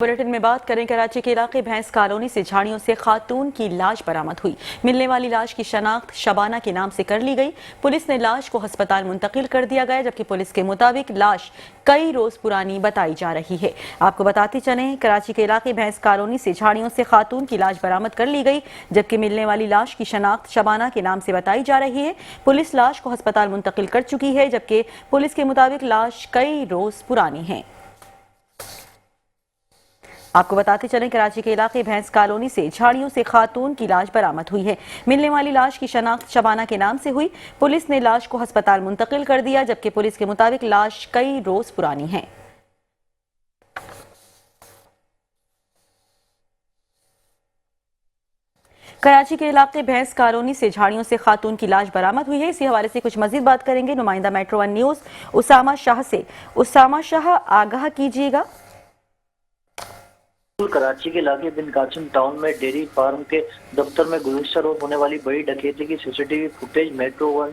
Bulletin में बात करें कराची के इलाके भैंस कॉलोनी से झाड़ियों से खातून की लाश बरामद हुई। मिलने वाली लाश की शनाख्त शबाना के नाम से कर ली गई। पुलिस ने लाश को अस्पताल मुंतकिल कर दिया गया, जबकि पुलिस के मुताबिक लाश कई रोज पुरानी बताई जा रही है। आपको बताते चलें, कराची के इलाके भैंस कॉलोनी से झाड़ियों से खातून की लाश बरामद कर ली गई, जबकि मिलने वाली लाश की शनाख्त शबाना के नाम से बताई जा रही है। पुलिस लाश को अस्पताल मुंतकिल कर चुकी है, जबकि पुलिस के मुताबिक लाश कई रोज पुरानी है। आपको बताते चलें, कराची के इलाके भैंस कॉलोनी से झाड़ियों से खातून की लाश बरामद हुई है। मिलने वाली लाश की शनाख्त शबाना के नाम से हुई। पुलिस ने लाश को अस्पताल मुंतकिल कर दिया, जबकि पुलिस के मुताबिक लाश कई रोज पुरानी है। कराची के इलाके भैंस कॉलोनी से झाड़ियों से खातून की लाश बरामद हुई है। इसी हवाले से कुछ मजीद बात करेंगे नुमाइंदा Metro One News Usama Shah से। उसामा शाह, आगाह कीजिएगा। कराची के इलाके बिन कासिम टाउन में डेयरी फार्म के दफ्तर में गुज़श्ता रोज होने वाली बड़ी डकैती की CCTV footage metro one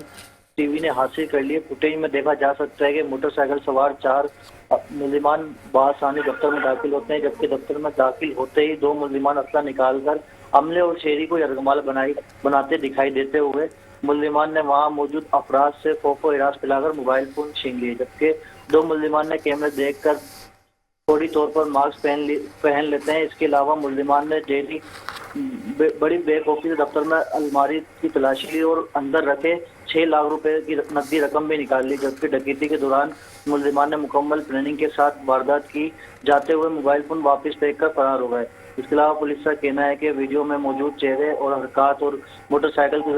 TV ने हासिल कर ली। फुटेज में देखा जा सकता है कि मोटरसाइकिल सवार 4 मुल्जिमान बासानी दफ्तर में दाखिल होते हैं, जबकि दफ्तर में दाखिल होते ही 2 मुल्जिमान असला निकालकर अमले और शहरी को यरगमाल बनाते दिखाई देते हुए मुल्जिमान ने वहां मौजूद अफराद से खौफ और हिरास पिलाकर मोबाइल फोन छीन लिए, जबकि 2 मुल्जिमान ने कैमरे देखकर फौरी तौर पर मास्क पहन लेते हैं। इसके अलावा मुल्जिमान ने डेयरी बड़ी बैक ऑफिस दफ्तर में अलमारी की तलाशी ली और अंदर रखे 6 लाख रुपए की नकदी रकम भी निकाल ली, जबकि डकैती के दौरान मुल्जिमान ने मुकम्मल प्लानिंग के साथ वारदात की जाते हुए मोबाइल फोन वापस फेंक कर फरार हो गए। इसके अलावा पुलिस का कहना है कि वीडियो में मौजूद चेहरे और हरकत और मोटरसाइकिल की